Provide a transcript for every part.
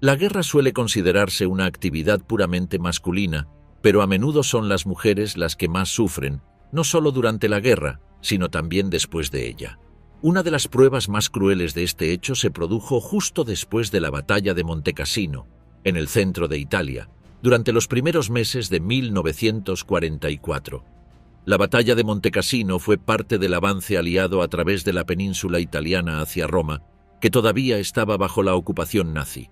La guerra suele considerarse una actividad puramente masculina, pero a menudo son las mujeres las que más sufren, no solo durante la guerra, sino también después de ella. Una de las pruebas más crueles de este hecho se produjo justo después de la batalla de Montecassino, en el centro de Italia, durante los primeros meses de 1944. La batalla de Montecassino fue parte del avance aliado a través de la península italiana hacia Roma, que todavía estaba bajo la ocupación nazi.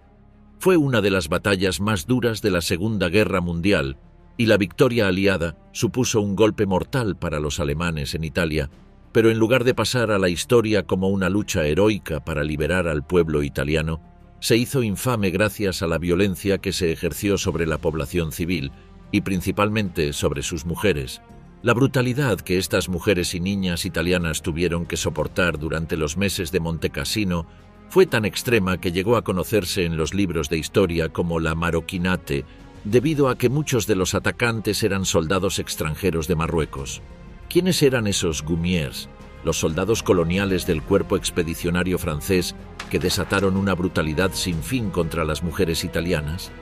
Fue una de las batallas más duras de la Segunda Guerra Mundial, y la victoria aliada supuso un golpe mortal para los alemanes en Italia, pero en lugar de pasar a la historia como una lucha heroica para liberar al pueblo italiano, se hizo infame gracias a la violencia que se ejerció sobre la población civil y principalmente sobre sus mujeres. La brutalidad que estas mujeres y niñas italianas tuvieron que soportar durante los meses de Montecassino fue tan extrema que llegó a conocerse en los libros de historia como la Maroquinate, debido a que muchos de los atacantes eran soldados extranjeros de Marruecos. ¿Quiénes eran esos Gumiers, los soldados coloniales del cuerpo expedicionario francés que desataron una brutalidad sin fin contra las mujeres italianas?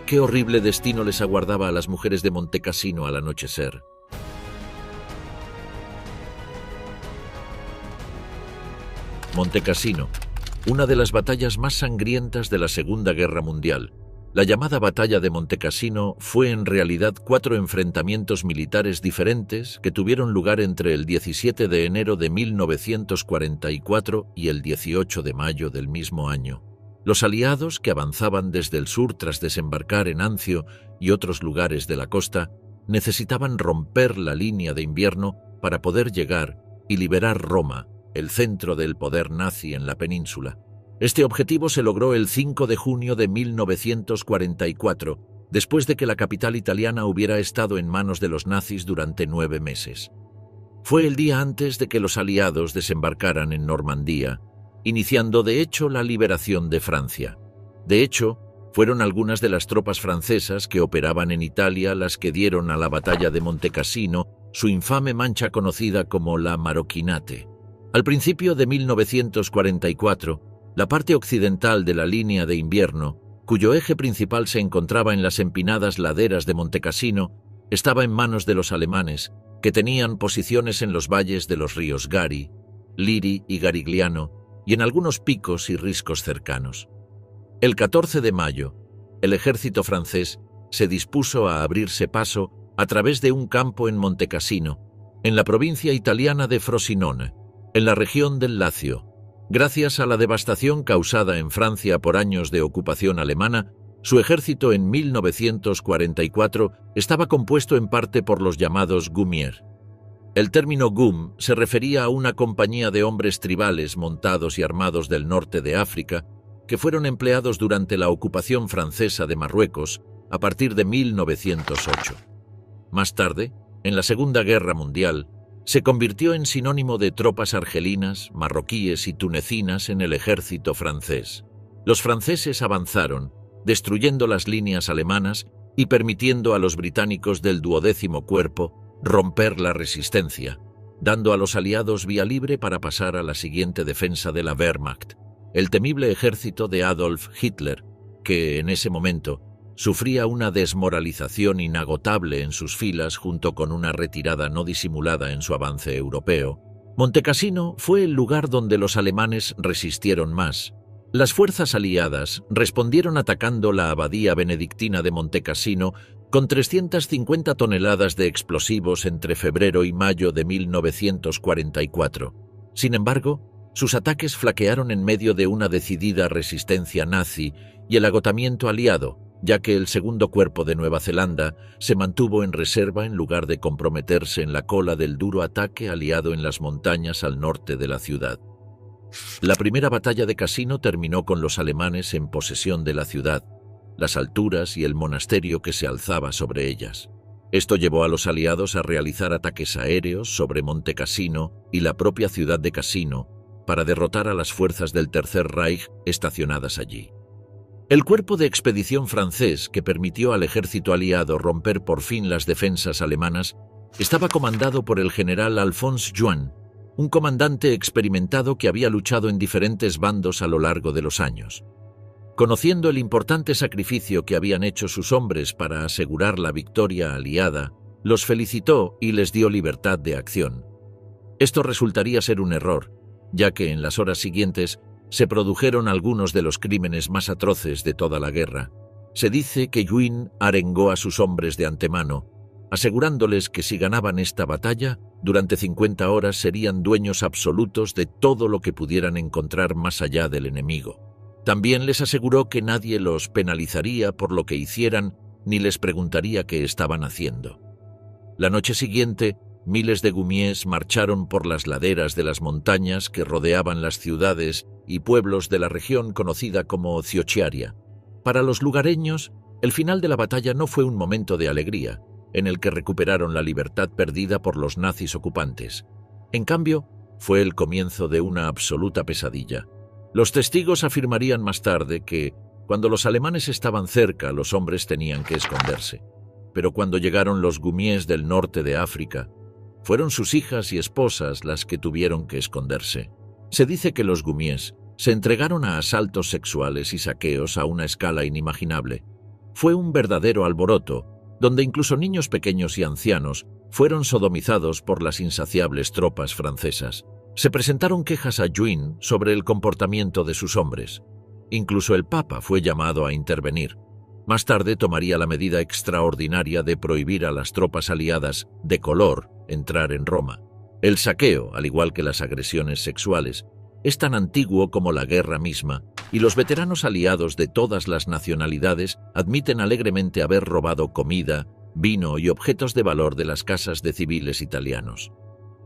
¿Qué horrible destino les aguardaba a las mujeres de Montecassino al anochecer? Montecassino, una de las batallas más sangrientas de la Segunda Guerra Mundial. La llamada Batalla de Montecassino fue en realidad 4 enfrentamientos militares diferentes que tuvieron lugar entre el 17 de enero de 1944 y el 18 de mayo del mismo año. Los aliados, que avanzaban desde el sur tras desembarcar en Anzio y otros lugares de la costa, necesitaban romper la línea de invierno para poder llegar y liberar Roma, el centro del poder nazi en la península. Este objetivo se logró el 5 de junio de 1944, después de que la capital italiana hubiera estado en manos de los nazis durante 9 meses. Fue el día antes de que los aliados desembarcaran en Normandía, iniciando de hecho la liberación de Francia. De hecho, fueron algunas de las tropas francesas que operaban en Italia las que dieron a la batalla de Montecassino su infame mancha conocida como la Maroquinate. Al principio de 1944, la parte occidental de la línea de invierno, cuyo eje principal se encontraba en las empinadas laderas de Montecassino, estaba en manos de los alemanes, que tenían posiciones en los valles de los ríos Gari, Liri y Garigliano, y en algunos picos y riscos cercanos. El 14 de mayo, el ejército francés se dispuso a abrirse paso a través de un campo en Montecassino, en la provincia italiana de Frosinone, en la región del Lacio. Gracias a la devastación causada en Francia por años de ocupación alemana, su ejército en 1944 estaba compuesto en parte por los llamados Gumier. El término Gum se refería a una compañía de hombres tribales montados y armados del norte de África que fueron empleados durante la ocupación francesa de Marruecos a partir de 1908. Más tarde, en la Segunda Guerra Mundial, se convirtió en sinónimo de tropas argelinas, marroquíes y tunecinas en el ejército francés. Los franceses avanzaron, destruyendo las líneas alemanas y permitiendo a los británicos del 12º Cuerpo romper la resistencia, dando a los aliados vía libre para pasar a la siguiente defensa de la Wehrmacht, el temible ejército de Adolf Hitler, que en ese momento sufría una desmoralización inagotable en sus filas junto con una retirada no disimulada en su avance europeo. Montecassino fue el lugar donde los alemanes resistieron más. Las fuerzas aliadas respondieron atacando la abadía benedictina de Montecassino con 350 toneladas de explosivos entre febrero y mayo de 1944. Sin embargo, sus ataques flaquearon en medio de una decidida resistencia nazi y el agotamiento aliado, ya que el segundo cuerpo de Nueva Zelanda se mantuvo en reserva en lugar de comprometerse en la cola del duro ataque aliado en las montañas al norte de la ciudad. La primera batalla de Cassino terminó con los alemanes en posesión de la ciudad, las alturas y el monasterio que se alzaba sobre ellas. Esto llevó a los aliados a realizar ataques aéreos sobre Montecassino y la propia ciudad de Cassino para derrotar a las fuerzas del Tercer Reich estacionadas allí. El cuerpo de expedición francés que permitió al ejército aliado romper por fin las defensas alemanas estaba comandado por el general Alphonse Juin, un comandante experimentado que había luchado en diferentes bandos a lo largo de los años. Conociendo el importante sacrificio que habían hecho sus hombres para asegurar la victoria aliada, los felicitó y les dio libertad de acción. Esto resultaría ser un error, ya que en las horas siguientes se produjeron algunos de los crímenes más atroces de toda la guerra. Se dice que Juin arengó a sus hombres de antemano, asegurándoles que si ganaban esta batalla, durante 50 horas serían dueños absolutos de todo lo que pudieran encontrar más allá del enemigo. También les aseguró que nadie los penalizaría por lo que hicieran ni les preguntaría qué estaban haciendo. La noche siguiente, miles de gumiés marcharon por las laderas de las montañas que rodeaban las ciudades y pueblos de la región conocida como Ciociaria. Para los lugareños, el final de la batalla no fue un momento de alegría, en el que recuperaron la libertad perdida por los nazis ocupantes. En cambio, fue el comienzo de una absoluta pesadilla. Los testigos afirmarían más tarde que, cuando los alemanes estaban cerca, los hombres tenían que esconderse. Pero cuando llegaron los gumiés del norte de África, fueron sus hijas y esposas las que tuvieron que esconderse. Se dice que los gumiés se entregaron a asaltos sexuales y saqueos a una escala inimaginable. Fue un verdadero alboroto, donde incluso niños pequeños y ancianos fueron sodomizados por las insaciables tropas francesas. Se presentaron quejas a Juin sobre el comportamiento de sus hombres. Incluso el Papa fue llamado a intervenir. Más tarde tomaría la medida extraordinaria de prohibir a las tropas aliadas de color entrar en Roma. El saqueo, al igual que las agresiones sexuales, es tan antiguo como la guerra misma, y los veteranos aliados de todas las nacionalidades admiten alegremente haber robado comida, vino y objetos de valor de las casas de civiles italianos.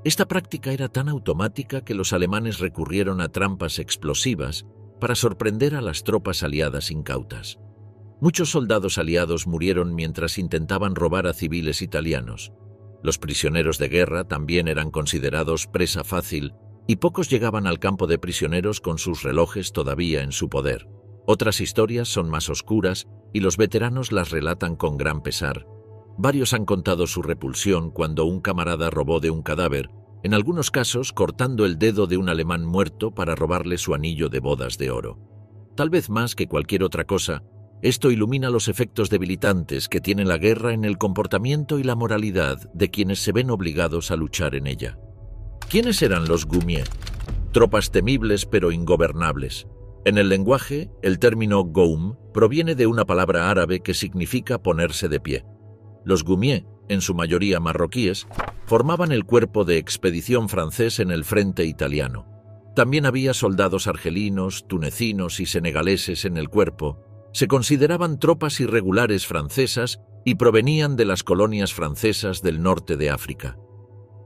Esta práctica era tan automática que los alemanes recurrieron a trampas explosivas para sorprender a las tropas aliadas incautas. Muchos soldados aliados murieron mientras intentaban robar a civiles italianos. Los prisioneros de guerra también eran considerados presa fácil y pocos llegaban al campo de prisioneros con sus relojes todavía en su poder. Otras historias son más oscuras y los veteranos las relatan con gran pesar. Varios han contado su repulsión cuando un camarada robó de un cadáver, en algunos casos cortando el dedo de un alemán muerto para robarle su anillo de bodas de oro. Tal vez más que cualquier otra cosa, esto ilumina los efectos debilitantes que tiene la guerra en el comportamiento y la moralidad de quienes se ven obligados a luchar en ella. ¿Quiénes eran los gumiés? Tropas temibles pero ingobernables. En el lenguaje, el término goum proviene de una palabra árabe que significa ponerse de pie. Los gumiés, en su mayoría marroquíes, formaban el cuerpo de expedición francés en el frente italiano. También había soldados argelinos, tunecinos y senegaleses en el cuerpo. Se consideraban tropas irregulares francesas y provenían de las colonias francesas del norte de África.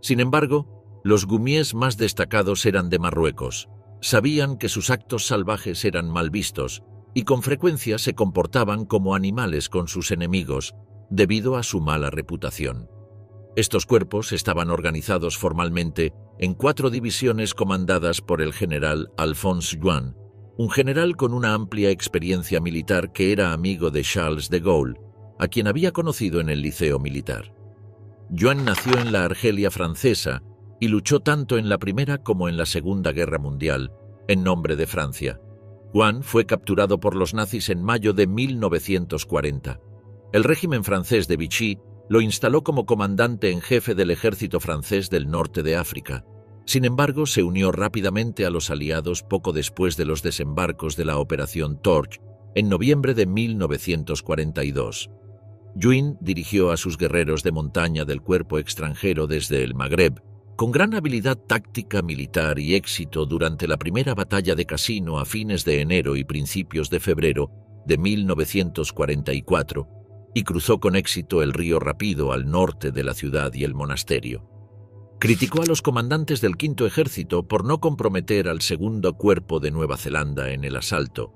Sin embargo, los gumiés más destacados eran de Marruecos. Sabían que sus actos salvajes eran mal vistos y con frecuencia se comportaban como animales con sus enemigos, debido a su mala reputación. Estos cuerpos estaban organizados formalmente en 4 divisiones comandadas por el general Alphonse Juin, un general con una amplia experiencia militar que era amigo de Charles de Gaulle, a quien había conocido en el liceo militar. Juin nació en la Argelia francesa y luchó tanto en la Primera como en la Segunda Guerra Mundial, en nombre de Francia. Juin fue capturado por los nazis en mayo de 1940. El régimen francés de Vichy lo instaló como comandante en jefe del ejército francés del norte de África. Sin embargo, se unió rápidamente a los aliados poco después de los desembarcos de la Operación Torch, en noviembre de 1942. Juin dirigió a sus guerreros de montaña del cuerpo extranjero desde el Magreb, con gran habilidad táctica militar y éxito durante la primera batalla de Cassino a fines de enero y principios de febrero de 1944, y cruzó con éxito el río Rápido al norte de la ciudad y el monasterio. Criticó a los comandantes del Quinto Ejército por no comprometer al Segundo Cuerpo de Nueva Zelanda en el asalto,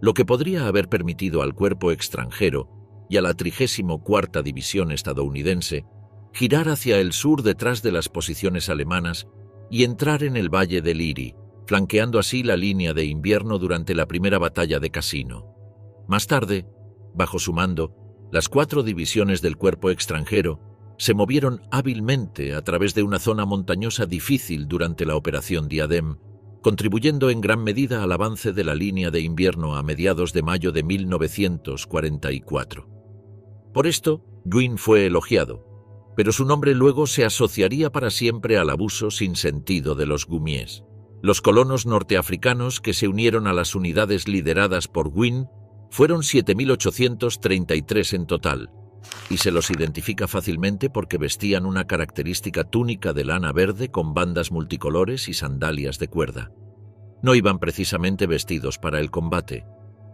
lo que podría haber permitido al cuerpo extranjero y a la 34ª División estadounidense girar hacia el sur detrás de las posiciones alemanas y entrar en el valle del Liri, flanqueando así la línea de invierno durante la primera batalla de Cassino. Más tarde, bajo su mando, las 4 divisiones del cuerpo extranjero se movieron hábilmente a través de una zona montañosa difícil durante la Operación Diadem, contribuyendo en gran medida al avance de la línea de invierno a mediados de mayo de 1944. Por esto, Guin fue elogiado, pero su nombre luego se asociaría para siempre al abuso sin sentido de los gumies. Los colonos norteafricanos que se unieron a las unidades lideradas por Guin fueron 7.833 en total, y se los identifica fácilmente porque vestían una característica túnica de lana verde con bandas multicolores y sandalias de cuerda. No iban precisamente vestidos para el combate,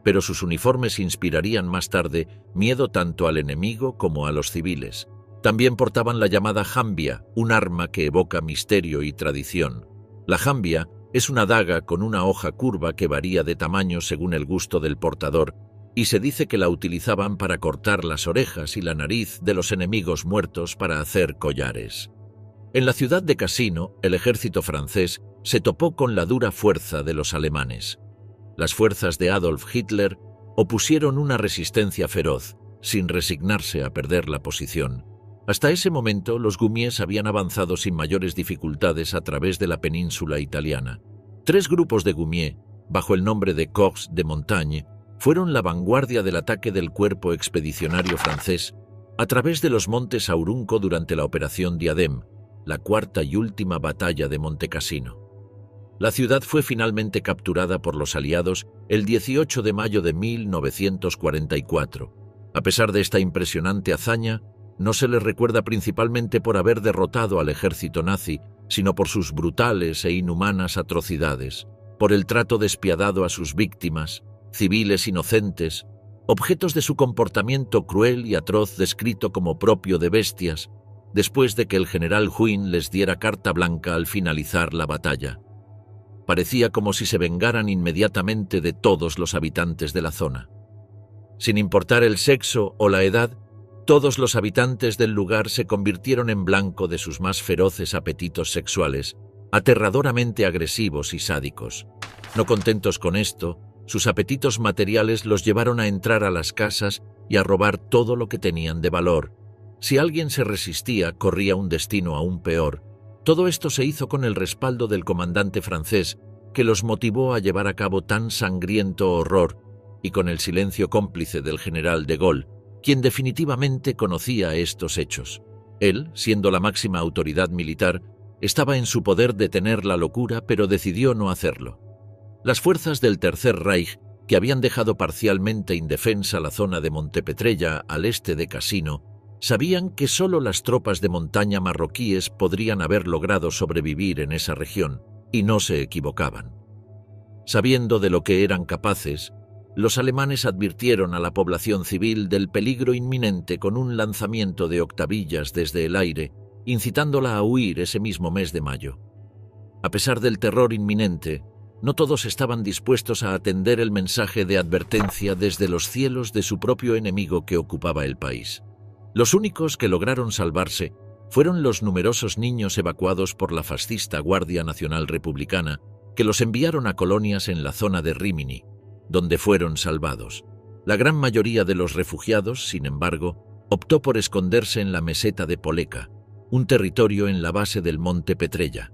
pero sus uniformes inspirarían más tarde miedo tanto al enemigo como a los civiles. También portaban la llamada jambia, un arma que evoca misterio y tradición. La jambia es una daga con una hoja curva que varía de tamaño según el gusto del portador, y se dice que la utilizaban para cortar las orejas y la nariz de los enemigos muertos para hacer collares. En la ciudad de Cassino, el ejército francés se topó con la dura fuerza de los alemanes. Las fuerzas de Adolf Hitler opusieron una resistencia feroz, sin resignarse a perder la posición. Hasta ese momento, los gumies habían avanzado sin mayores dificultades a través de la península italiana. 3 grupos de gumies, bajo el nombre de Corps de Montagne, fueron la vanguardia del ataque del cuerpo expedicionario francés a través de los montes Aurunco durante la Operación Diadem, la cuarta y última batalla de Montecassino. La ciudad fue finalmente capturada por los aliados el 18 de mayo de 1944. A pesar de esta impresionante hazaña, no se les recuerda principalmente por haber derrotado al ejército nazi, sino por sus brutales e inhumanas atrocidades, por el trato despiadado a sus víctimas, civiles inocentes, objetos de su comportamiento cruel y atroz descrito como propio de bestias, después de que el general Juin les diera carta blanca al finalizar la batalla. Parecía como si se vengaran inmediatamente de todos los habitantes de la zona. Sin importar el sexo o la edad, todos los habitantes del lugar se convirtieron en blanco de sus más feroces apetitos sexuales, aterradoramente agresivos y sádicos. No contentos con esto, sus apetitos materiales los llevaron a entrar a las casas y a robar todo lo que tenían de valor. Si alguien se resistía, corría un destino aún peor. Todo esto se hizo con el respaldo del comandante francés, que los motivó a llevar a cabo tan sangriento horror, y con el silencio cómplice del general de Gaulle, quien definitivamente conocía estos hechos. Él, siendo la máxima autoridad militar, estaba en su poder detener la locura, pero decidió no hacerlo. Las fuerzas del Tercer Reich, que habían dejado parcialmente indefensa la zona de Montepetrella al este de Cassino, sabían que solo las tropas de montaña marroquíes podrían haber logrado sobrevivir en esa región, y no se equivocaban. Sabiendo de lo que eran capaces, los alemanes advirtieron a la población civil del peligro inminente con un lanzamiento de octavillas desde el aire, incitándola a huir ese mismo mes de mayo. A pesar del terror inminente, no todos estaban dispuestos a atender el mensaje de advertencia desde los cielos de su propio enemigo que ocupaba el país. Los únicos que lograron salvarse fueron los numerosos niños evacuados por la fascista Guardia Nacional Republicana, que los enviaron a colonias en la zona de Rímini, donde fueron salvados. La gran mayoría de los refugiados, sin embargo, optó por esconderse en la meseta de Poleca, un territorio en la base del monte Petrella.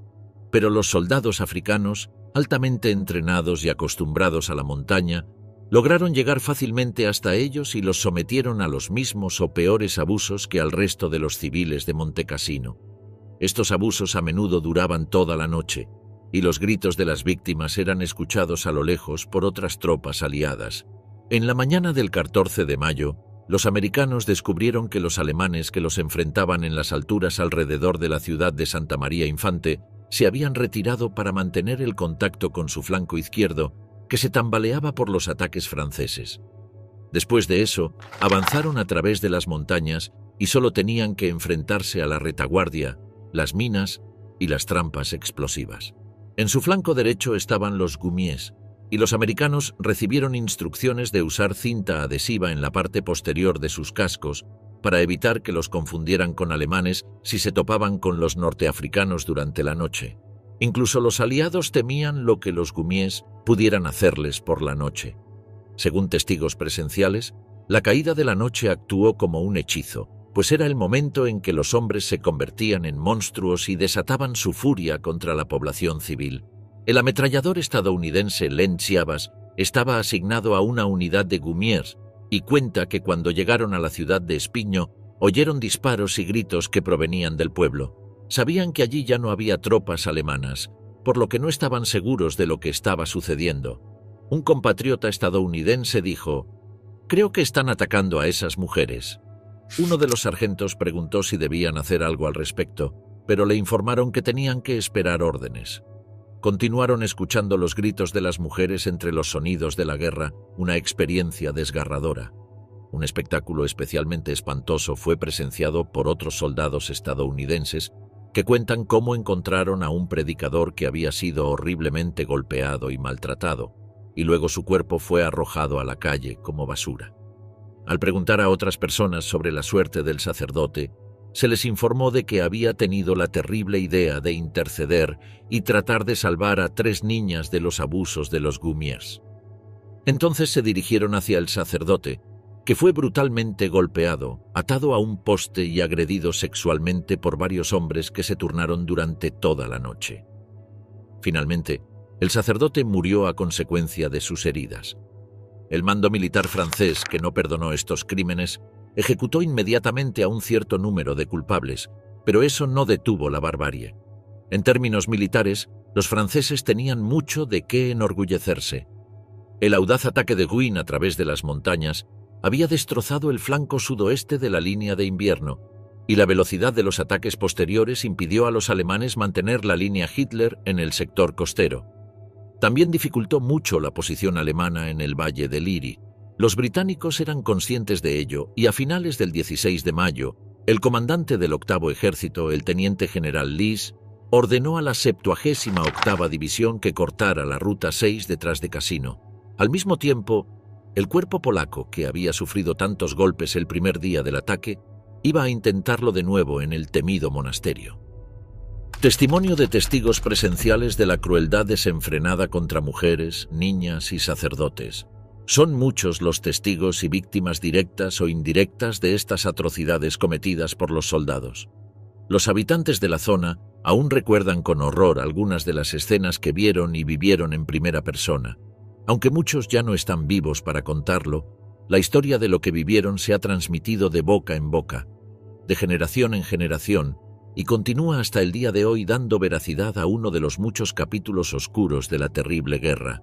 Pero los soldados africanos, altamente entrenados y acostumbrados a la montaña, lograron llegar fácilmente hasta ellos y los sometieron a los mismos o peores abusos que al resto de los civiles de Montecassino. Estos abusos a menudo duraban toda la noche, y los gritos de las víctimas eran escuchados a lo lejos por otras tropas aliadas. En la mañana del 14 de mayo, los americanos descubrieron que los alemanes que los enfrentaban en las alturas alrededor de la ciudad de Santa María Infante se habían retirado para mantener el contacto con su flanco izquierdo, que se tambaleaba por los ataques franceses. Después de eso, avanzaron a través de las montañas y solo tenían que enfrentarse a la retaguardia, las minas y las trampas explosivas. En su flanco derecho estaban los gumies, y los americanos recibieron instrucciones de usar cinta adhesiva en la parte posterior de sus cascos para evitar que los confundieran con alemanes si se topaban con los norteafricanos durante la noche. Incluso los aliados temían lo que los gumies pudieran hacerles por la noche. Según testigos presenciales, la caída de la noche actuó como un hechizo, pues era el momento en que los hombres se convertían en monstruos y desataban su furia contra la población civil. El ametrallador estadounidense Len Chiavas estaba asignado a una unidad de Gumiers y cuenta que cuando llegaron a la ciudad de Espinho oyeron disparos y gritos que provenían del pueblo. Sabían que allí ya no había tropas alemanas, por lo que no estaban seguros de lo que estaba sucediendo. Un compatriota estadounidense dijo: «Creo que están atacando a esas mujeres». Uno de los sargentos preguntó si debían hacer algo al respecto, pero le informaron que tenían que esperar órdenes. Continuaron escuchando los gritos de las mujeres entre los sonidos de la guerra, una experiencia desgarradora. Un espectáculo especialmente espantoso fue presenciado por otros soldados estadounidenses que cuentan cómo encontraron a un predicador que había sido horriblemente golpeado y maltratado, y luego su cuerpo fue arrojado a la calle como basura. Al preguntar a otras personas sobre la suerte del sacerdote, se les informó de que había tenido la terrible idea de interceder y tratar de salvar a 3 niñas de los abusos de los Gumiers. Entonces se dirigieron hacia el sacerdote, que fue brutalmente golpeado, atado a un poste y agredido sexualmente por varios hombres que se turnaron durante toda la noche. Finalmente, el sacerdote murió a consecuencia de sus heridas. El mando militar francés, que no perdonó estos crímenes, ejecutó inmediatamente a un cierto número de culpables, pero eso no detuvo la barbarie. En términos militares, los franceses tenían mucho de qué enorgullecerse. El audaz ataque de Guin a través de las montañas había destrozado el flanco sudoeste de la línea de invierno, y la velocidad de los ataques posteriores impidió a los alemanes mantener la línea Hitler en el sector costero. También dificultó mucho la posición alemana en el valle del Liri. Los británicos eran conscientes de ello y a finales del 16 de mayo, el comandante del 8º Ejército, el teniente general Lys, ordenó a la 78ª División que cortara la Ruta 6 detrás de Cassino. Al mismo tiempo, el cuerpo polaco, que había sufrido tantos golpes el primer día del ataque, iba a intentarlo de nuevo en el temido monasterio. Testimonio de testigos presenciales de la crueldad desenfrenada contra mujeres, niñas y sacerdotes. Son muchos los testigos y víctimas directas o indirectas de estas atrocidades cometidas por los soldados. Los habitantes de la zona aún recuerdan con horror algunas de las escenas que vieron y vivieron en primera persona. Aunque muchos ya no están vivos para contarlo, la historia de lo que vivieron se ha transmitido de boca en boca, de generación en generación, y continúa hasta el día de hoy dando veracidad a uno de los muchos capítulos oscuros de la terrible guerra.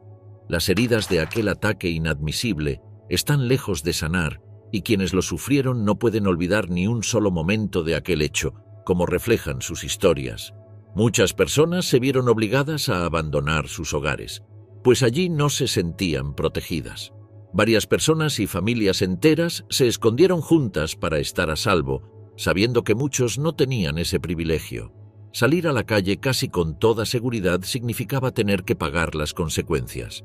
Las heridas de aquel ataque inadmisible están lejos de sanar, y quienes lo sufrieron no pueden olvidar ni un solo momento de aquel hecho, como reflejan sus historias. Muchas personas se vieron obligadas a abandonar sus hogares, pues allí no se sentían protegidas. Varias personas y familias enteras se escondieron juntas para estar a salvo, sabiendo que muchos no tenían ese privilegio. Salir a la calle casi con toda seguridad significaba tener que pagar las consecuencias.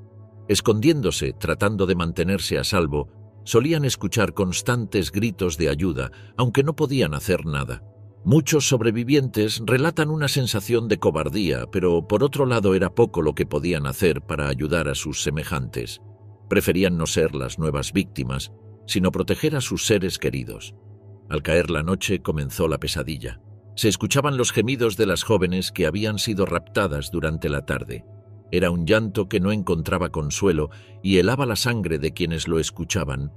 Escondiéndose, tratando de mantenerse a salvo, solían escuchar constantes gritos de ayuda, aunque no podían hacer nada. Muchos sobrevivientes relatan una sensación de cobardía, pero por otro lado era poco lo que podían hacer para ayudar a sus semejantes. Preferían no ser las nuevas víctimas, sino proteger a sus seres queridos. Al caer la noche comenzó la pesadilla. Se escuchaban los gemidos de las jóvenes que habían sido raptadas durante la tarde. Era un llanto que no encontraba consuelo y helaba la sangre de quienes lo escuchaban.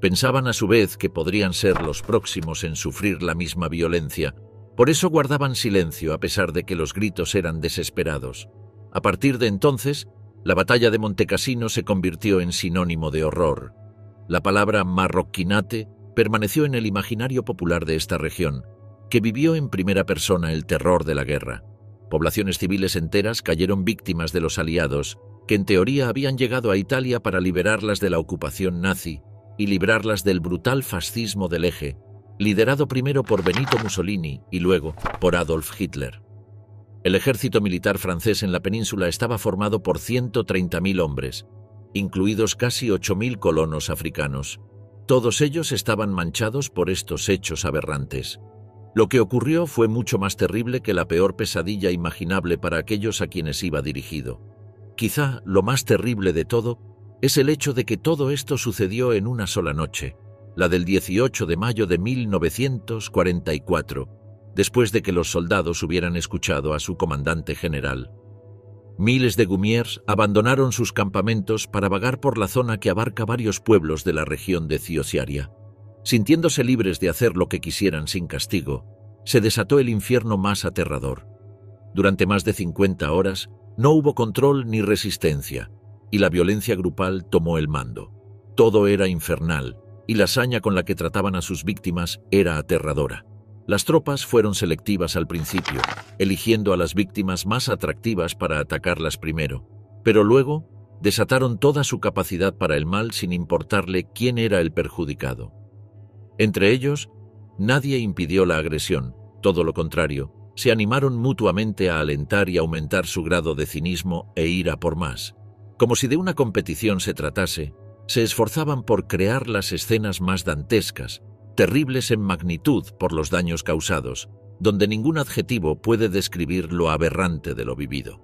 Pensaban a su vez que podrían ser los próximos en sufrir la misma violencia. Por eso guardaban silencio a pesar de que los gritos eran desesperados. A partir de entonces, la batalla de Montecassino se convirtió en sinónimo de horror. La palabra marroquinate permaneció en el imaginario popular de esta región, que vivió en primera persona el terror de la guerra. Poblaciones civiles enteras cayeron víctimas de los aliados, que en teoría habían llegado a Italia para liberarlas de la ocupación nazi y librarlas del brutal fascismo del Eje, liderado primero por Benito Mussolini y luego por Adolf Hitler. El ejército militar francés en la península estaba formado por 130.000 hombres, incluidos casi 8.000 colonos africanos. Todos ellos estaban manchados por estos hechos aberrantes. Lo que ocurrió fue mucho más terrible que la peor pesadilla imaginable para aquellos a quienes iba dirigido. Quizá lo más terrible de todo es el hecho de que todo esto sucedió en una sola noche, la del 18 de mayo de 1944, después de que los soldados hubieran escuchado a su comandante general. Miles de Gumiers abandonaron sus campamentos para vagar por la zona que abarca varios pueblos de la región de Ciosiaria. Sintiéndose libres de hacer lo que quisieran sin castigo, se desató el infierno más aterrador. Durante más de 50 horas no hubo control ni resistencia, y la violencia grupal tomó el mando. Todo era infernal, y la saña con la que trataban a sus víctimas era aterradora. Las tropas fueron selectivas al principio, eligiendo a las víctimas más atractivas para atacarlas primero, pero luego desataron toda su capacidad para el mal sin importarle quién era el perjudicado. Entre ellos, nadie impidió la agresión, todo lo contrario, se animaron mutuamente a alentar y aumentar su grado de cinismo e ira por más. Como si de una competición se tratase, se esforzaban por crear las escenas más dantescas, terribles en magnitud por los daños causados, donde ningún adjetivo puede describir lo aberrante de lo vivido.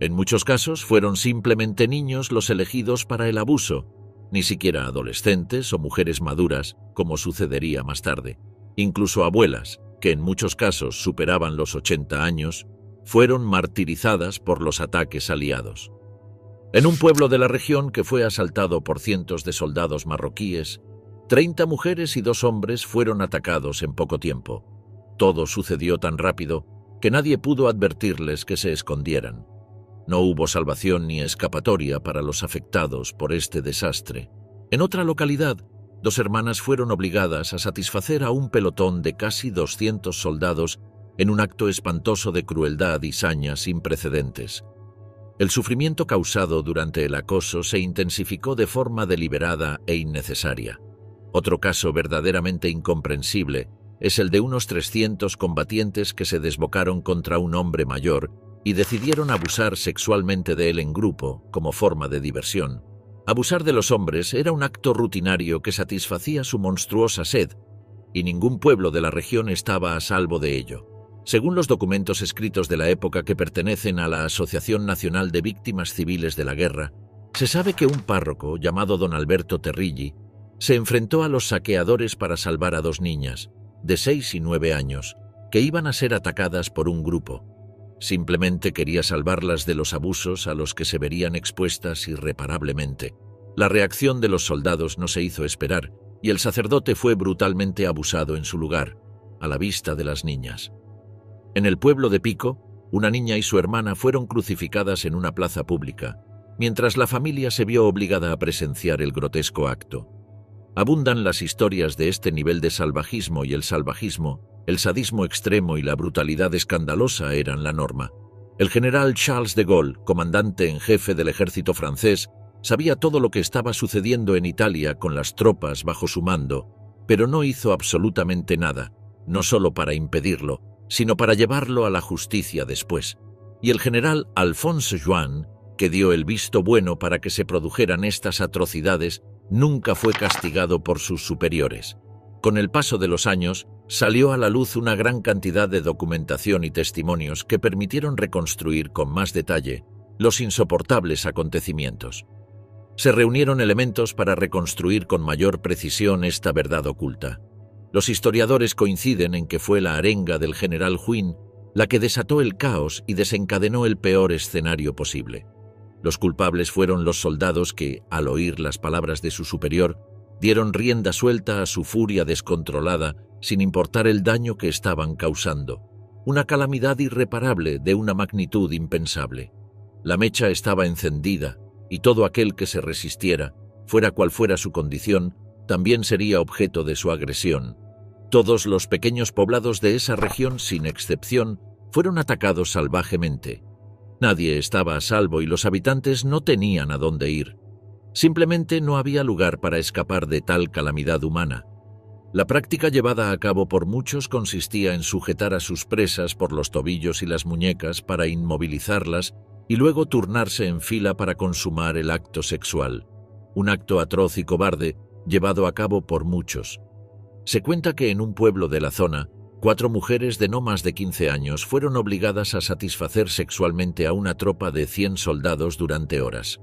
En muchos casos fueron simplemente niños los elegidos para el abuso, ni siquiera adolescentes o mujeres maduras, como sucedería más tarde. Incluso abuelas, que en muchos casos superaban los 80 años, fueron martirizadas por los ataques aliados. En un pueblo de la región que fue asaltado por cientos de soldados marroquíes, 30 mujeres y 2 hombres fueron atacados en poco tiempo. Todo sucedió tan rápido que nadie pudo advertirles que se escondieran. No hubo salvación ni escapatoria para los afectados por este desastre. En otra localidad, 2 hermanas fueron obligadas a satisfacer a un pelotón de casi 200 soldados en un acto espantoso de crueldad y saña sin precedentes. El sufrimiento causado durante el acoso se intensificó de forma deliberada e innecesaria. Otro caso verdaderamente incomprensible es el de unos 300 combatientes que se desbocaron contra un hombre mayor y decidieron abusar sexualmente de él en grupo, como forma de diversión. Abusar de los hombres era un acto rutinario que satisfacía su monstruosa sed, y ningún pueblo de la región estaba a salvo de ello. Según los documentos escritos de la época que pertenecen a la Asociación Nacional de Víctimas Civiles de la Guerra, se sabe que un párroco llamado don Alberto Terrilli se enfrentó a los saqueadores para salvar a 2 niñas, de 6 y 9 años, que iban a ser atacadas por un grupo. Simplemente quería salvarlas de los abusos a los que se verían expuestas irreparablemente. La reacción de los soldados no se hizo esperar, y el sacerdote fue brutalmente abusado en su lugar, a la vista de las niñas. En el pueblo de Pico, una niña y su hermana fueron crucificadas en una plaza pública, mientras la familia se vio obligada a presenciar el grotesco acto. Abundan las historias de este nivel de salvajismo y el sadismo extremo y la brutalidad escandalosa eran la norma. El general Charles de Gaulle, comandante en jefe del ejército francés, sabía todo lo que estaba sucediendo en Italia con las tropas bajo su mando, pero no hizo absolutamente nada, no solo para impedirlo, sino para llevarlo a la justicia después. Y el general Alphonse Juin, que dio el visto bueno para que se produjeran estas atrocidades, nunca fue castigado por sus superiores. Con el paso de los años, salió a la luz una gran cantidad de documentación y testimonios que permitieron reconstruir con más detalle los insoportables acontecimientos. Se reunieron elementos para reconstruir con mayor precisión esta verdad oculta. Los historiadores coinciden en que fue la arenga del general Juin la que desató el caos y desencadenó el peor escenario posible. Los culpables fueron los soldados que, al oír las palabras de su superior, dieron rienda suelta a su furia descontrolada sin importar el daño que estaban causando. Una calamidad irreparable de una magnitud impensable. La mecha estaba encendida y todo aquel que se resistiera, fuera cual fuera su condición, también sería objeto de su agresión. Todos los pequeños poblados de esa región, sin excepción, fueron atacados salvajemente. Nadie estaba a salvo y los habitantes no tenían a dónde ir. Simplemente no había lugar para escapar de tal calamidad humana. La práctica llevada a cabo por muchos consistía en sujetar a sus presas por los tobillos y las muñecas para inmovilizarlas y luego turnarse en fila para consumar el acto sexual. Un acto atroz y cobarde llevado a cabo por muchos. Se cuenta que en un pueblo de la zona, 4 mujeres de no más de 15 años fueron obligadas a satisfacer sexualmente a una tropa de 100 soldados durante horas.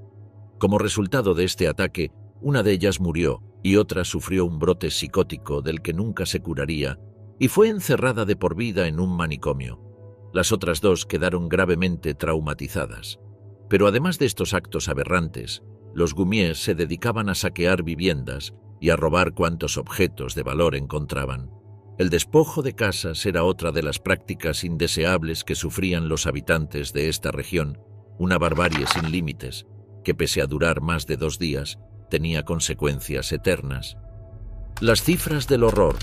Como resultado de este ataque, una de ellas murió y otra sufrió un brote psicótico del que nunca se curaría y fue encerrada de por vida en un manicomio. Las otras 2 quedaron gravemente traumatizadas. Pero además de estos actos aberrantes, los Gumiers se dedicaban a saquear viviendas y a robar cuantos objetos de valor encontraban. El despojo de casas era otra de las prácticas indeseables que sufrían los habitantes de esta región, una barbarie sin límites, que pese a durar más de 2 días, tenía consecuencias eternas. Las cifras del horror.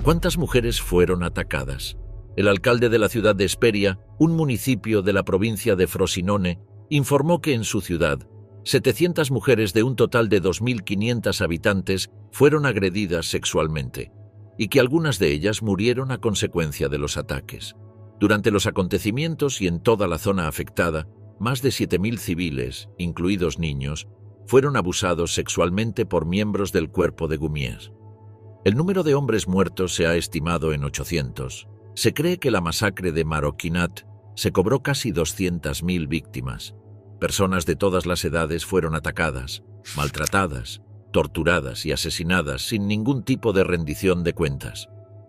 ¿Cuántas mujeres fueron atacadas? El alcalde de la ciudad de Esperia, un municipio de la provincia de Frosinone, informó que en su ciudad, 700 mujeres de un total de 2.500 habitantes fueron agredidas sexualmente, y que algunas de ellas murieron a consecuencia de los ataques. Durante los acontecimientos y en toda la zona afectada, más de 7.000 civiles, incluidos niños, fueron abusados sexualmente por miembros del cuerpo de Gumiers. El número de hombres muertos se ha estimado en 800. Se cree que la masacre de Maroquinat se cobró casi 200.000 víctimas. Personas de todas las edades fueron atacadas, maltratadas, torturadas y asesinadas sin ningún tipo de rendición de cuentas.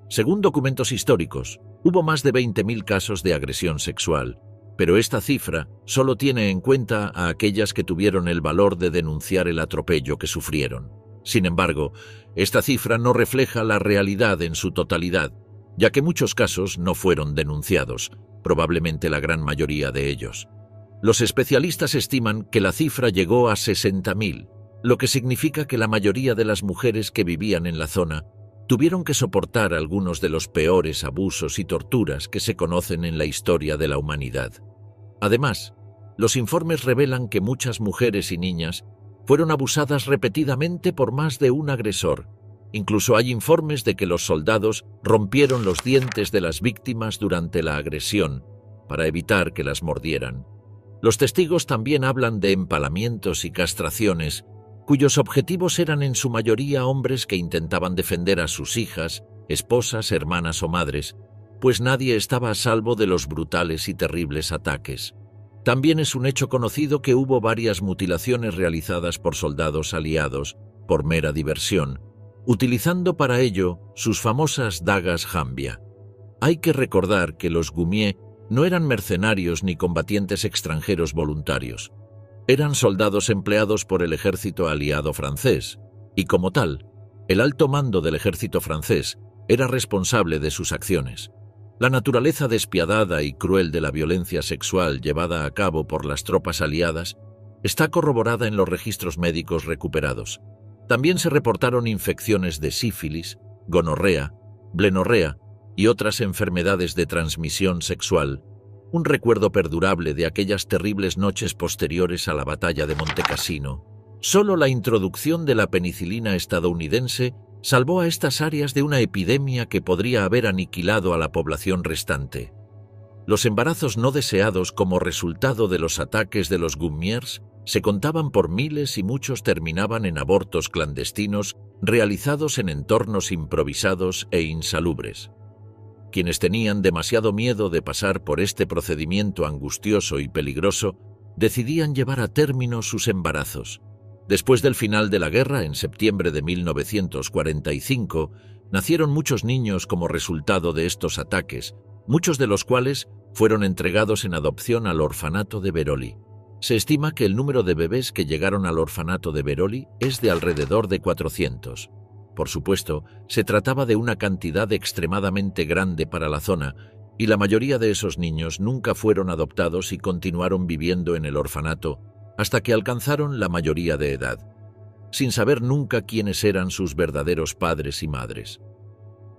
Según documentos históricos, hubo más de 20.000 casos de agresión sexual, pero esta cifra solo tiene en cuenta a aquellas que tuvieron el valor de denunciar el atropello que sufrieron. Sin embargo, esta cifra no refleja la realidad en su totalidad, ya que muchos casos no fueron denunciados, probablemente la gran mayoría de ellos. Los especialistas estiman que la cifra llegó a 60.000, lo que significa que la mayoría de las mujeres que vivían en la zona tuvieron que soportar algunos de los peores abusos y torturas que se conocen en la historia de la humanidad. Además, los informes revelan que muchas mujeres y niñas fueron abusadas repetidamente por más de un agresor. Incluso hay informes de que los soldados rompieron los dientes de las víctimas durante la agresión para evitar que las mordieran. Los testigos también hablan de empalamientos y castraciones, cuyos objetivos eran en su mayoría hombres que intentaban defender a sus hijas, esposas, hermanas o madres, pues nadie estaba a salvo de los brutales y terribles ataques. También es un hecho conocido que hubo varias mutilaciones realizadas por soldados aliados por mera diversión, utilizando para ello sus famosas dagas jambia. Hay que recordar que los Gumiers no eran mercenarios ni combatientes extranjeros voluntarios. Eran soldados empleados por el ejército aliado francés, y como tal, el alto mando del ejército francés era responsable de sus acciones. La naturaleza despiadada y cruel de la violencia sexual llevada a cabo por las tropas aliadas está corroborada en los registros médicos recuperados. También se reportaron infecciones de sífilis, gonorrea, blenorrea y otras enfermedades de transmisión sexual, un recuerdo perdurable de aquellas terribles noches posteriores a la batalla de Montecassino. Solo la introducción de la penicilina estadounidense salvó a estas áreas de una epidemia que podría haber aniquilado a la población restante. Los embarazos no deseados como resultado de los ataques de los Gumiers se contaban por miles y muchos terminaban en abortos clandestinos realizados en entornos improvisados e insalubres. Quienes tenían demasiado miedo de pasar por este procedimiento angustioso y peligroso, decidían llevar a término sus embarazos. Después del final de la guerra, en septiembre de 1945, nacieron muchos niños como resultado de estos ataques, muchos de los cuales fueron entregados en adopción al orfanato de Veroli. Se estima que el número de bebés que llegaron al orfanato de Veroli es de alrededor de 400. Por supuesto, se trataba de una cantidad extremadamente grande para la zona, y la mayoría de esos niños nunca fueron adoptados y continuaron viviendo en el orfanato hasta que alcanzaron la mayoría de edad, sin saber nunca quiénes eran sus verdaderos padres y madres.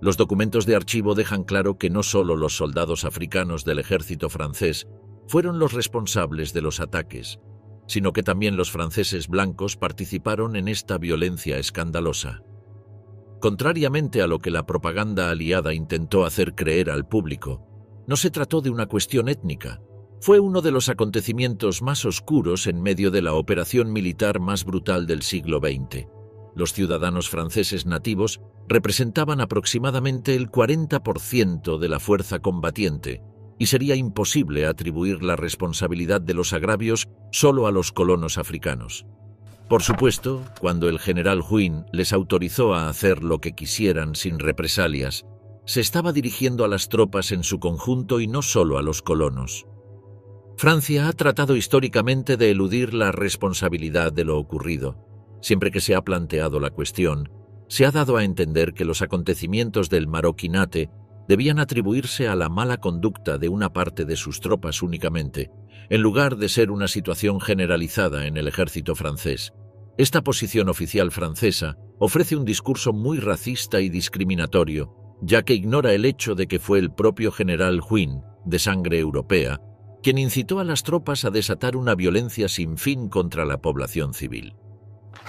Los documentos de archivo dejan claro que no solo los soldados africanos del ejército francés fueron los responsables de los ataques, sino que también los franceses blancos participaron en esta violencia escandalosa. Contrariamente a lo que la propaganda aliada intentó hacer creer al público, no se trató de una cuestión étnica. Fue uno de los acontecimientos más oscuros en medio de la operación militar más brutal del siglo XX. Los ciudadanos franceses nativos representaban aproximadamente el 40% de la fuerza combatiente, y sería imposible atribuir la responsabilidad de los agravios solo a los colonos africanos. Por supuesto, cuando el general Juin les autorizó a hacer lo que quisieran sin represalias, se estaba dirigiendo a las tropas en su conjunto y no solo a los colonos. Francia ha tratado históricamente de eludir la responsabilidad de lo ocurrido. Siempre que se ha planteado la cuestión, se ha dado a entender que los acontecimientos del Maroquinate debían atribuirse a la mala conducta de una parte de sus tropas únicamente, en lugar de ser una situación generalizada en el ejército francés. Esta posición oficial francesa ofrece un discurso muy racista y discriminatorio, ya que ignora el hecho de que fue el propio general Juin, de sangre europea, quien incitó a las tropas a desatar una violencia sin fin contra la población civil.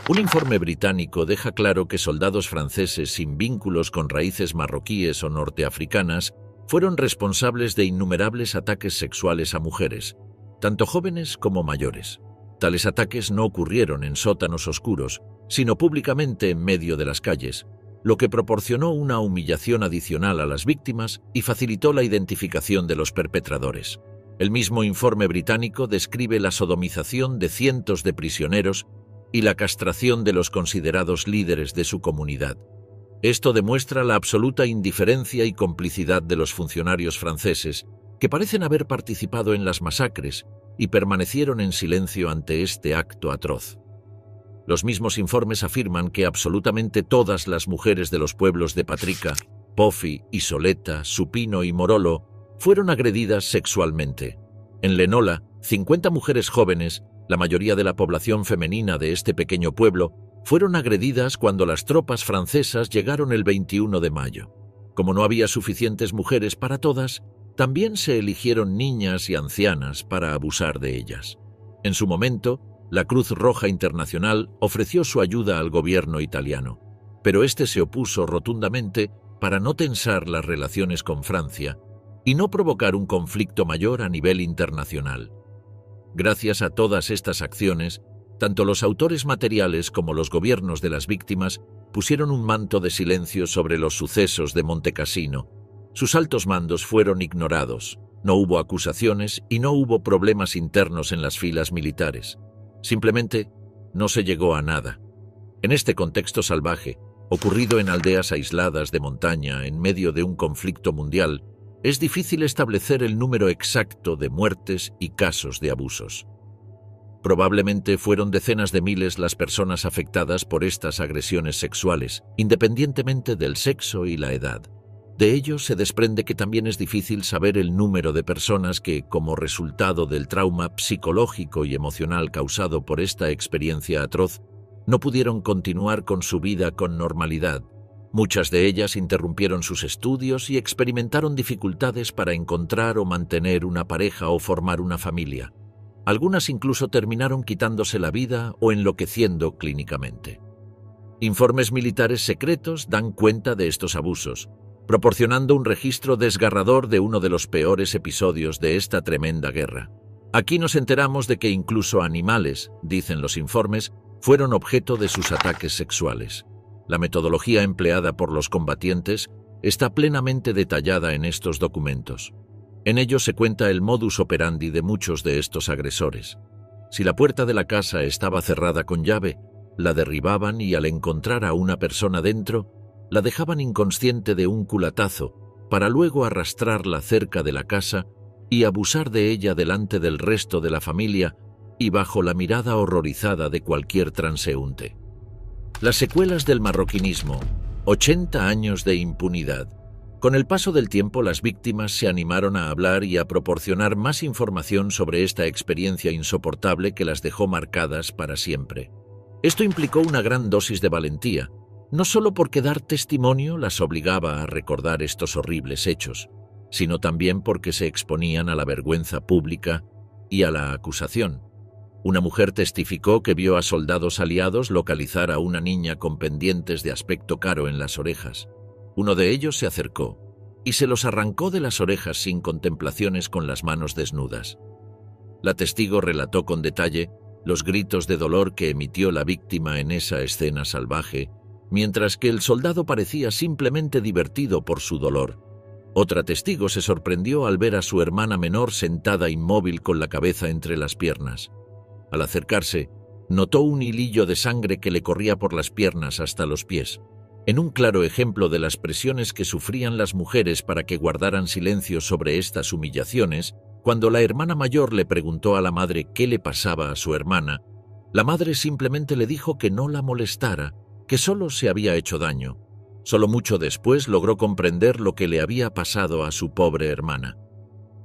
Un informe británico deja claro que soldados franceses sin vínculos con raíces marroquíes o norteafricanas fueron responsables de innumerables ataques sexuales a mujeres, tanto jóvenes como mayores. Tales ataques no ocurrieron en sótanos oscuros, sino públicamente en medio de las calles, lo que proporcionó una humillación adicional a las víctimas y facilitó la identificación de los perpetradores. El mismo informe británico describe la sodomización de cientos de prisioneros y la castración de los considerados líderes de su comunidad. Esto demuestra la absoluta indiferencia y complicidad de los funcionarios franceses, que parecen haber participado en las masacres y permanecieron en silencio ante este acto atroz. Los mismos informes afirman que absolutamente todas las mujeres de los pueblos de Patrica, Pofi, Isoleta, Supino y Morolo fueron agredidas sexualmente. En Lenola, 50 mujeres jóvenes, la mayoría de la población femenina de este pequeño pueblo, fueron agredidas cuando las tropas francesas llegaron el 21 de mayo. Como no había suficientes mujeres para todas, también se eligieron niñas y ancianas para abusar de ellas. En su momento, la Cruz Roja Internacional ofreció su ayuda al gobierno italiano, pero este se opuso rotundamente para no tensar las relaciones con Francia y no provocar un conflicto mayor a nivel internacional. Gracias a todas estas acciones, tanto los autores materiales como los gobiernos de las víctimas pusieron un manto de silencio sobre los sucesos de Montecassino. Sus altos mandos fueron ignorados, no hubo acusaciones y no hubo problemas internos en las filas militares. Simplemente no se llegó a nada. En este contexto salvaje, ocurrido en aldeas aisladas de montaña en medio de un conflicto mundial, es difícil establecer el número exacto de muertes y casos de abusos. Probablemente fueron decenas de miles las personas afectadas por estas agresiones sexuales, independientemente del sexo y la edad. De ello se desprende que también es difícil saber el número de personas que, como resultado del trauma psicológico y emocional causado por esta experiencia atroz, no pudieron continuar con su vida con normalidad. Muchas de ellas interrumpieron sus estudios y experimentaron dificultades para encontrar o mantener una pareja o formar una familia. Algunas incluso terminaron quitándose la vida o enloqueciendo clínicamente. Informes militares secretos dan cuenta de estos abusos, proporcionando un registro desgarrador de uno de los peores episodios de esta tremenda guerra. Aquí nos enteramos de que incluso animales, dicen los informes, fueron objeto de sus ataques sexuales. La metodología empleada por los combatientes está plenamente detallada en estos documentos. En ellos se cuenta el modus operandi de muchos de estos agresores. Si la puerta de la casa estaba cerrada con llave, la derribaban y al encontrar a una persona dentro, la dejaban inconsciente de un culatazo para luego arrastrarla cerca de la casa y abusar de ella delante del resto de la familia y bajo la mirada horrorizada de cualquier transeúnte. Las secuelas del marroquinismo, 80 años de impunidad. Con el paso del tiempo, las víctimas se animaron a hablar y a proporcionar más información sobre esta experiencia insoportable que las dejó marcadas para siempre. Esto implicó una gran dosis de valentía, no solo porque dar testimonio las obligaba a recordar estos horribles hechos, sino también porque se exponían a la vergüenza pública y a la acusación. Una mujer testificó que vio a soldados aliados localizar a una niña con pendientes de aspecto caro en las orejas. Uno de ellos se acercó y se los arrancó de las orejas sin contemplaciones con las manos desnudas. La testigo relató con detalle los gritos de dolor que emitió la víctima en esa escena salvaje, mientras que el soldado parecía simplemente divertido por su dolor. Otra testigo se sorprendió al ver a su hermana menor sentada inmóvil con la cabeza entre las piernas. Al acercarse, notó un hilillo de sangre que le corría por las piernas hasta los pies. En un claro ejemplo de las presiones que sufrían las mujeres para que guardaran silencio sobre estas humillaciones, Cuando la hermana mayor le preguntó a la madre qué le pasaba a su hermana, la madre simplemente le dijo que no la molestara, que solo se había hecho daño. Solo mucho después logró comprender lo que le había pasado a su pobre hermana.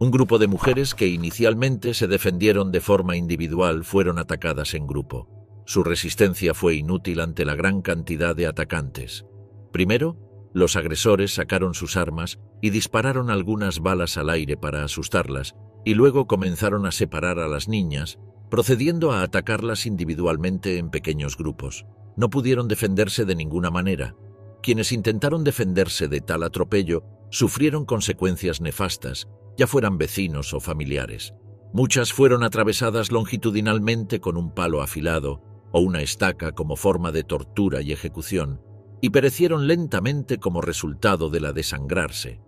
Un grupo de mujeres que inicialmente se defendieron de forma individual fueron atacadas en grupo. Su resistencia fue inútil ante la gran cantidad de atacantes. Primero, los agresores sacaron sus armas y dispararon algunas balas al aire para asustarlas, y luego comenzaron a separar a las niñas, procediendo a atacarlas individualmente en pequeños grupos. No pudieron defenderse de ninguna manera. Quienes intentaron defenderse de tal atropello sufrieron consecuencias nefastas, ya fueran vecinos o familiares. Muchas fueron atravesadas longitudinalmente con un palo afilado o una estaca como forma de tortura y ejecución, y perecieron lentamente como resultado de la desangrarse.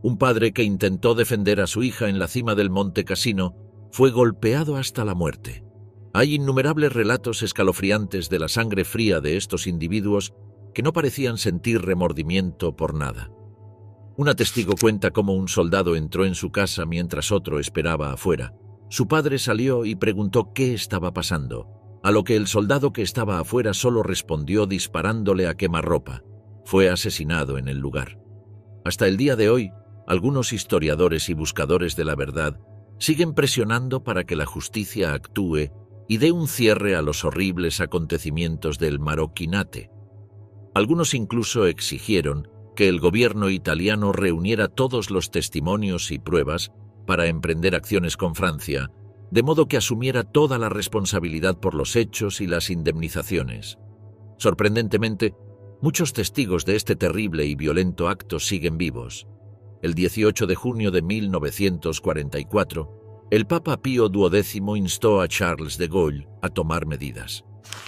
Un padre que intentó defender a su hija en la cima del Monte Cassino fue golpeado hasta la muerte. Hay innumerables relatos escalofriantes de la sangre fría de estos individuos que no parecían sentir remordimiento por nada. Una testigo cuenta cómo un soldado entró en su casa mientras otro esperaba afuera. Su padre salió y preguntó qué estaba pasando, a lo que el soldado que estaba afuera solo respondió disparándole a quemarropa. Fue asesinado en el lugar. Hasta el día de hoy, algunos historiadores y buscadores de la verdad siguen presionando para que la justicia actúe y dé un cierre a los horribles acontecimientos del Maroquinate. Algunos incluso exigieron que el gobierno italiano reuniera todos los testimonios y pruebas para emprender acciones con Francia, de modo que asumiera toda la responsabilidad por los hechos y las indemnizaciones. Sorprendentemente, muchos testigos de este terrible y violento acto siguen vivos. El 18 de junio de 1944, el Papa Pío XII instó a Charles de Gaulle a tomar medidas.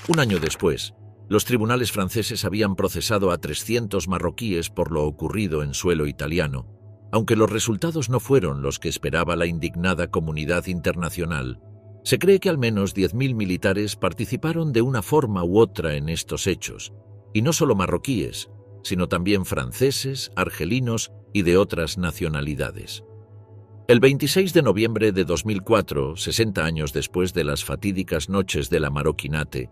Un año después, los tribunales franceses habían procesado a 300 marroquíes por lo ocurrido en suelo italiano. Aunque los resultados no fueron los que esperaba la indignada comunidad internacional, se cree que al menos 10.000 militares participaron de una forma u otra en estos hechos, y no solo marroquíes, sino también franceses, argelinos y de otras nacionalidades. El 26 de noviembre de 2004, 60 años después de las fatídicas noches de la Maroquinate,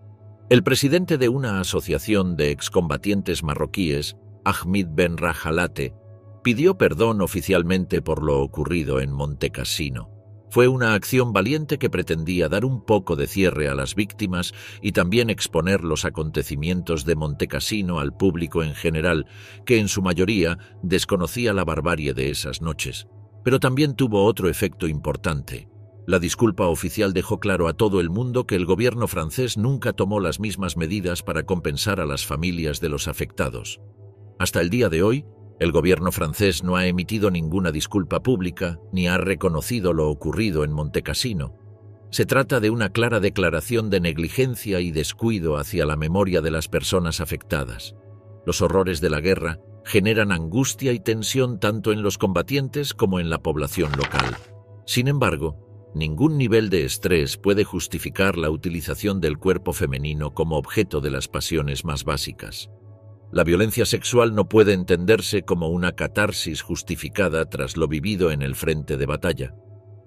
el presidente de una asociación de excombatientes marroquíes, Ahmed Ben Rajalate, pidió perdón oficialmente por lo ocurrido en Monte Cassino. Fue una acción valiente que pretendía dar un poco de cierre a las víctimas y también exponer los acontecimientos de Monte Cassino al público en general, que en su mayoría desconocía la barbarie de esas noches. Pero también tuvo otro efecto importante. La disculpa oficial dejó claro a todo el mundo que el gobierno francés nunca tomó las mismas medidas para compensar a las familias de los afectados. Hasta el día de hoy, el gobierno francés no ha emitido ninguna disculpa pública ni ha reconocido lo ocurrido en Monte Cassino. Se trata de una clara declaración de negligencia y descuido hacia la memoria de las personas afectadas. Los horrores de la guerra generan angustia y tensión tanto en los combatientes como en la población local. Sin embargo, ningún nivel de estrés puede justificar la utilización del cuerpo femenino como objeto de las pasiones más básicas. La violencia sexual no puede entenderse como una catarsis justificada tras lo vivido en el frente de batalla.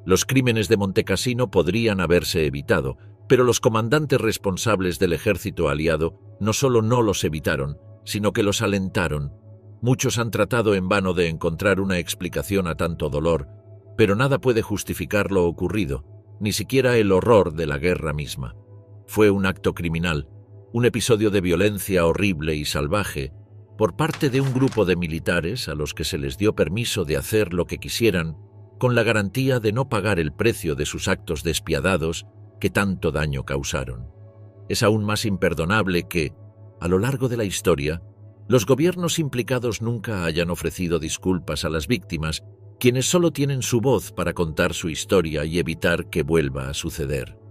Los crímenes de Monte Cassino podrían haberse evitado, pero los comandantes responsables del ejército aliado no solo no los evitaron, sino que los alentaron. Muchos han tratado en vano de encontrar una explicación a tanto dolor, pero nada puede justificar lo ocurrido, ni siquiera el horror de la guerra misma. Fue un acto criminal, un episodio de violencia horrible y salvaje, por parte de un grupo de militares a los que se les dio permiso de hacer lo que quisieran, con la garantía de no pagar el precio de sus actos despiadados que tanto daño causaron. Es aún más imperdonable que, a lo largo de la historia, los gobiernos implicados nunca hayan ofrecido disculpas a las víctimas, quienes solo tienen su voz para contar su historia y evitar que vuelva a suceder.